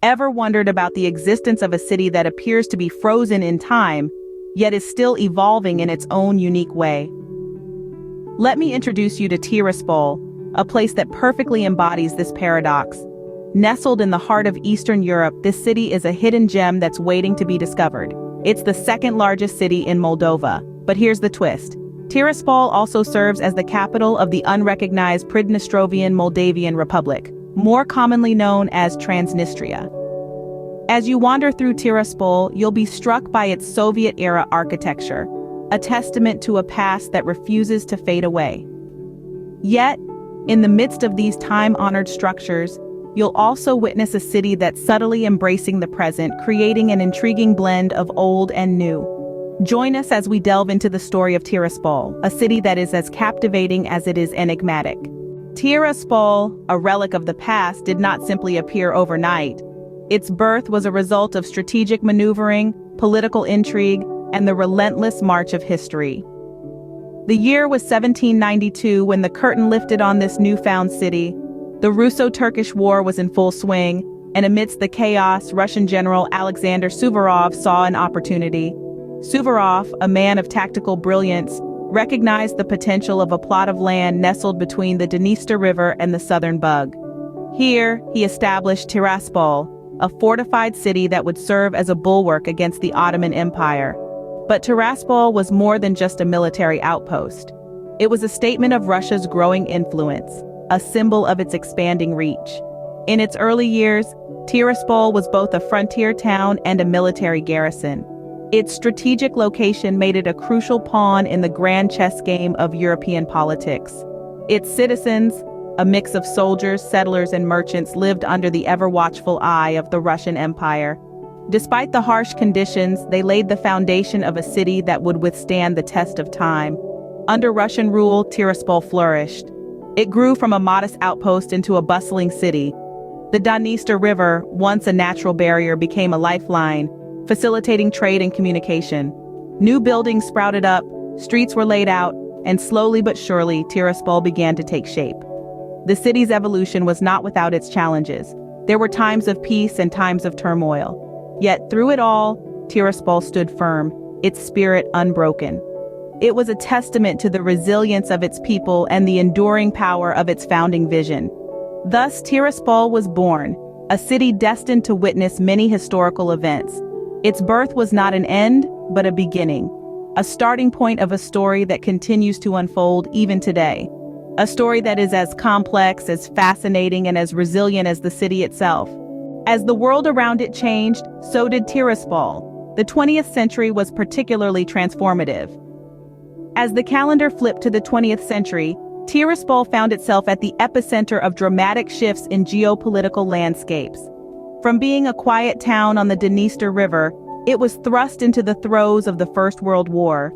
Ever wondered about the existence of a city that appears to be frozen in time, yet is still evolving in its own unique way? Let me introduce you to Tiraspol, a place that perfectly embodies this paradox. Nestled in the heart of Eastern Europe, this city is a hidden gem that's waiting to be discovered. It's the second largest city in Moldova. But here's the twist. Tiraspol also serves as the capital of the unrecognized Transnistrian Moldavian Republic, more commonly known as Transnistria. As you wander through Tiraspol, you'll be struck by its Soviet-era architecture, a testament to a past that refuses to fade away. Yet, in the midst of these time-honored structures, you'll also witness a city that's subtly embracing the present, creating an intriguing blend of old and new. Join us as we delve into the story of Tiraspol, a city that is as captivating as it is enigmatic. Tiraspol, a relic of the past, did not simply appear overnight. Its birth was a result of strategic maneuvering, political intrigue, and the relentless march of history. The year was 1792 when the curtain lifted on this newfound city. The Russo-Turkish War was in full swing, and amidst the chaos, Russian General Alexander Suvorov saw an opportunity. Suvorov, a man of tactical brilliance, recognized the potential of a plot of land nestled between the Dniester River and the Southern Bug. Here, he established Tiraspol, a fortified city that would serve as a bulwark against the Ottoman Empire. But Tiraspol was more than just a military outpost. It was a statement of Russia's growing influence, a symbol of its expanding reach. In its early years, Tiraspol was both a frontier town and a military garrison. Its strategic location made it a crucial pawn in the grand chess game of European politics. Its citizens, a mix of soldiers, settlers, and merchants, lived under the ever-watchful eye of the Russian Empire. Despite the harsh conditions, they laid the foundation of a city that would withstand the test of time. Under Russian rule, Tiraspol flourished. It grew from a modest outpost into a bustling city. The Dniester River, once a natural barrier, became a lifeline, facilitating trade and communication. New buildings sprouted up, streets were laid out, and slowly but surely, Tiraspol began to take shape. The city's evolution was not without its challenges. There were times of peace and times of turmoil. Yet through it all, Tiraspol stood firm, its spirit unbroken. It was a testament to the resilience of its people and the enduring power of its founding vision. Thus, Tiraspol was born, a city destined to witness many historical events. Its birth was not an end, but a beginning, a starting point of a story that continues to unfold even today. A story that is as complex, as fascinating, and as resilient as the city itself. As the world around it changed, so did Tiraspol. The 20th century was particularly transformative. As the calendar flipped to the 20th century, Tiraspol found itself at the epicenter of dramatic shifts in geopolitical landscapes. From being a quiet town on the Dniester River, it was thrust into the throes of the First World War.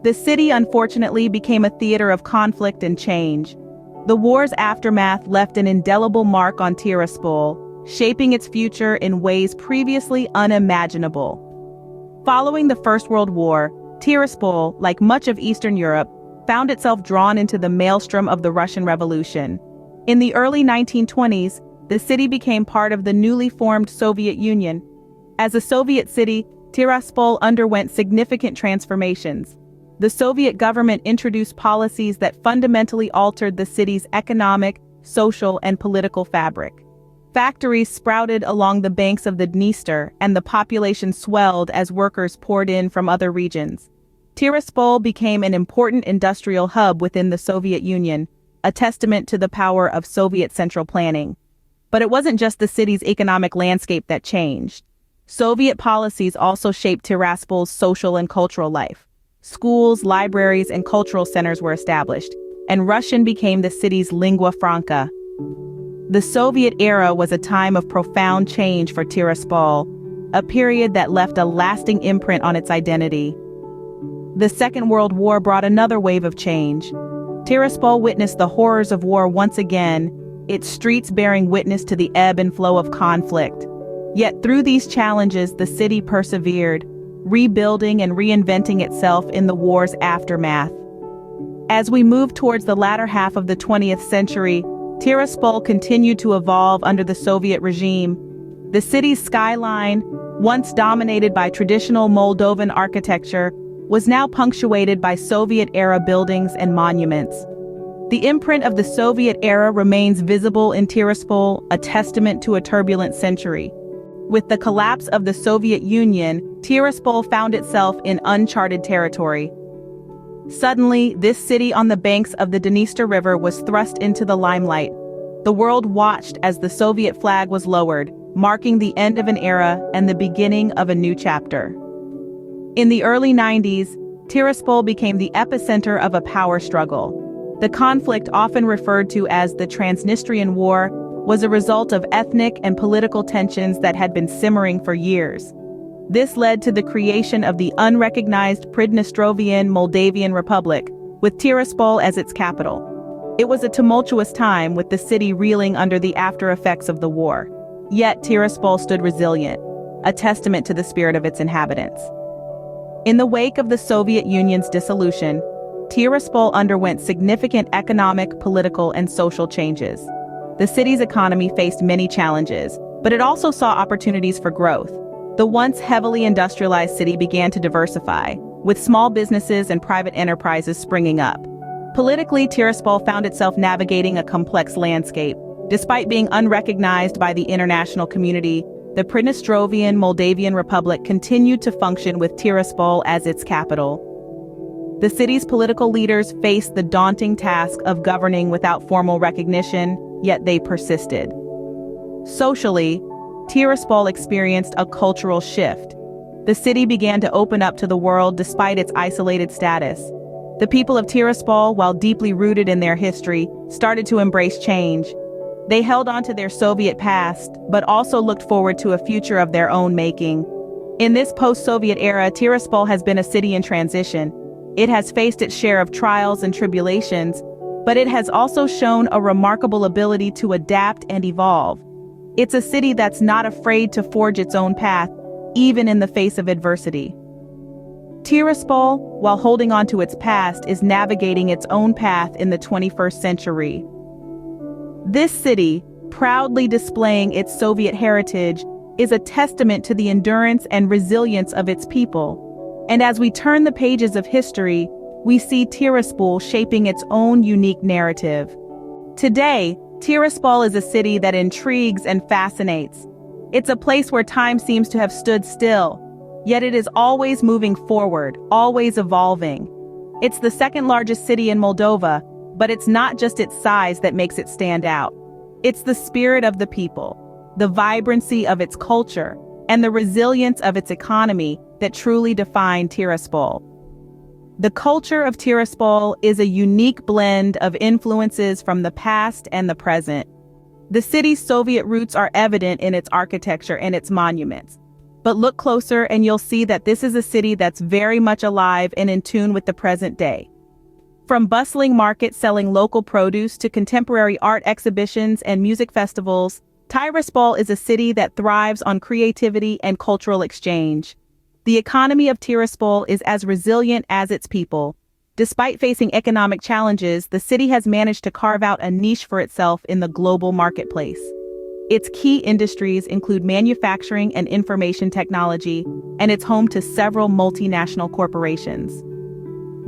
The city, unfortunately, became a theater of conflict and change. The war's aftermath left an indelible mark on Tiraspol, shaping its future in ways previously unimaginable. Following the First World War, Tiraspol, like much of Eastern Europe, found itself drawn into the maelstrom of the Russian Revolution. In the early 1920s, the city became part of the newly formed Soviet Union. As a Soviet city, Tiraspol underwent significant transformations. The Soviet government introduced policies that fundamentally altered the city's economic, social, and political fabric. Factories sprouted along the banks of the Dniester, and the population swelled as workers poured in from other regions. Tiraspol became an important industrial hub within the Soviet Union, a testament to the power of Soviet central planning. But it wasn't just the city's economic landscape that changed. Soviet policies also shaped Tiraspol's social and cultural life. Schools, libraries, and cultural centers were established, and Russian became the city's lingua franca. The Soviet era was a time of profound change for Tiraspol, a period that left a lasting imprint on its identity. The Second World War brought another wave of change. Tiraspol witnessed the horrors of war once again, its streets bearing witness to the ebb and flow of conflict. Yet through these challenges, the city persevered, rebuilding and reinventing itself in the war's aftermath. As we move towards the latter half of the 20th century, Tiraspol continued to evolve under the Soviet regime. The city's skyline, once dominated by traditional Moldovan architecture, was now punctuated by Soviet-era buildings and monuments. The imprint of the Soviet era remains visible in Tiraspol, a testament to a turbulent century. With the collapse of the Soviet Union, Tiraspol found itself in uncharted territory. Suddenly, this city on the banks of the Dniester River was thrust into the limelight. The world watched as the Soviet flag was lowered, marking the end of an era and the beginning of a new chapter. In the early 90s, Tiraspol became the epicenter of a power struggle. The conflict, often referred to as the Transnistrian War, was a result of ethnic and political tensions that had been simmering for years. This led to the creation of the unrecognized Transnistrian Moldavian Republic, with Tiraspol as its capital. It was a tumultuous time, with the city reeling under the after-effects of the war. Yet Tiraspol stood resilient, a testament to the spirit of its inhabitants. In the wake of the Soviet Union's dissolution, Tiraspol underwent significant economic, political, and social changes. The city's economy faced many challenges, but it also saw opportunities for growth. The once heavily industrialized city began to diversify, with small businesses and private enterprises springing up. Politically, Tiraspol found itself navigating a complex landscape. Despite being unrecognized by the international community, the Transnistrian Moldavian Republic continued to function with Tiraspol as its capital. The city's political leaders faced the daunting task of governing without formal recognition, yet they persisted. Socially, Tiraspol experienced a cultural shift. The city began to open up to the world despite its isolated status. The people of Tiraspol, while deeply rooted in their history, started to embrace change. They held on to their Soviet past, but also looked forward to a future of their own making. In this post-Soviet era, Tiraspol has been a city in transition. It has faced its share of trials and tribulations, but it has also shown a remarkable ability to adapt and evolve. It's a city that's not afraid to forge its own path, even in the face of adversity. Tiraspol, while holding on to its past, is navigating its own path in the 21st century. This city, proudly displaying its Soviet heritage, is a testament to the endurance and resilience of its people. And as we turn the pages of history, we see Tiraspol shaping its own unique narrative. Today, Tiraspol is a city that intrigues and fascinates. It's a place where time seems to have stood still, yet it is always moving forward, always evolving. It's the second largest city in Moldova, but it's not just its size that makes it stand out. It's the spirit of the people, the vibrancy of its culture, and the resilience of its economy that truly define Tiraspol. The culture of Tiraspol is a unique blend of influences from the past and the present. The city's Soviet roots are evident in its architecture and its monuments. But look closer and you'll see that this is a city that's very much alive and in tune with the present day. From bustling markets selling local produce to contemporary art exhibitions and music festivals, Tiraspol is a city that thrives on creativity and cultural exchange. The economy of Tiraspol is as resilient as its people. Despite facing economic challenges, the city has managed to carve out a niche for itself in the global marketplace. Its key industries include manufacturing and information technology, and it's home to several multinational corporations.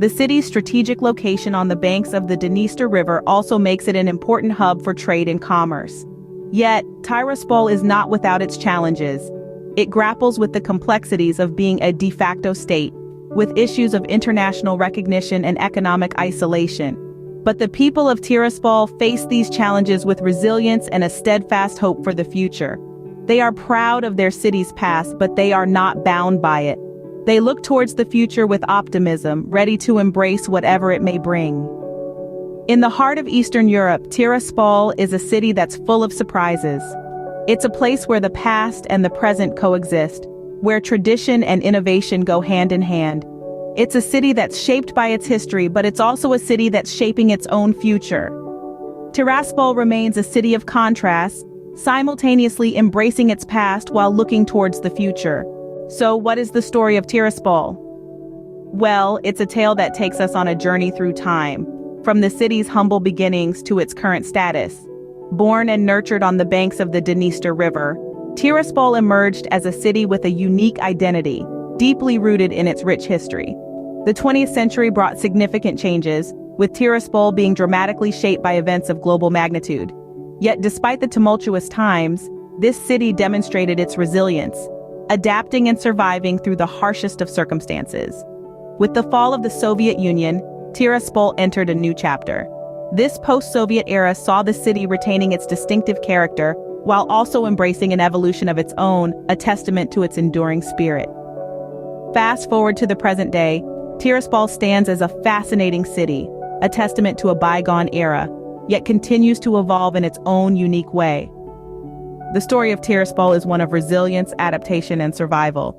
The city's strategic location on the banks of the Dniester River also makes it an important hub for trade and commerce. Yet, Tiraspol is not without its challenges. It grapples with the complexities of being a de facto state, with issues of international recognition and economic isolation. But the people of Tiraspol face these challenges with resilience and a steadfast hope for the future. They are proud of their city's past, but they are not bound by it. They look towards the future with optimism, ready to embrace whatever it may bring. In the heart of Eastern Europe, Tiraspol is a city that's full of surprises. It's a place where the past and the present coexist, where tradition and innovation go hand in hand. It's a city that's shaped by its history, but it's also a city that's shaping its own future. Tiraspol remains a city of contrasts, simultaneously embracing its past while looking towards the future. So what is the story of Tiraspol? Well, it's a tale that takes us on a journey through time, from the city's humble beginnings to its current status. Born and nurtured on the banks of the Dniester River, Tiraspol emerged as a city with a unique identity, deeply rooted in its rich history. The 20th century brought significant changes, with Tiraspol being dramatically shaped by events of global magnitude. Yet despite the tumultuous times, this city demonstrated its resilience, adapting and surviving through the harshest of circumstances. With the fall of the Soviet Union, Tiraspol entered a new chapter. This post-Soviet era saw the city retaining its distinctive character while also embracing an evolution of its own, a testament to its enduring spirit. Fast forward to the present day, Tiraspol stands as a fascinating city, a testament to a bygone era, yet continues to evolve in its own unique way. The story of Tiraspol is one of resilience, adaptation, and survival.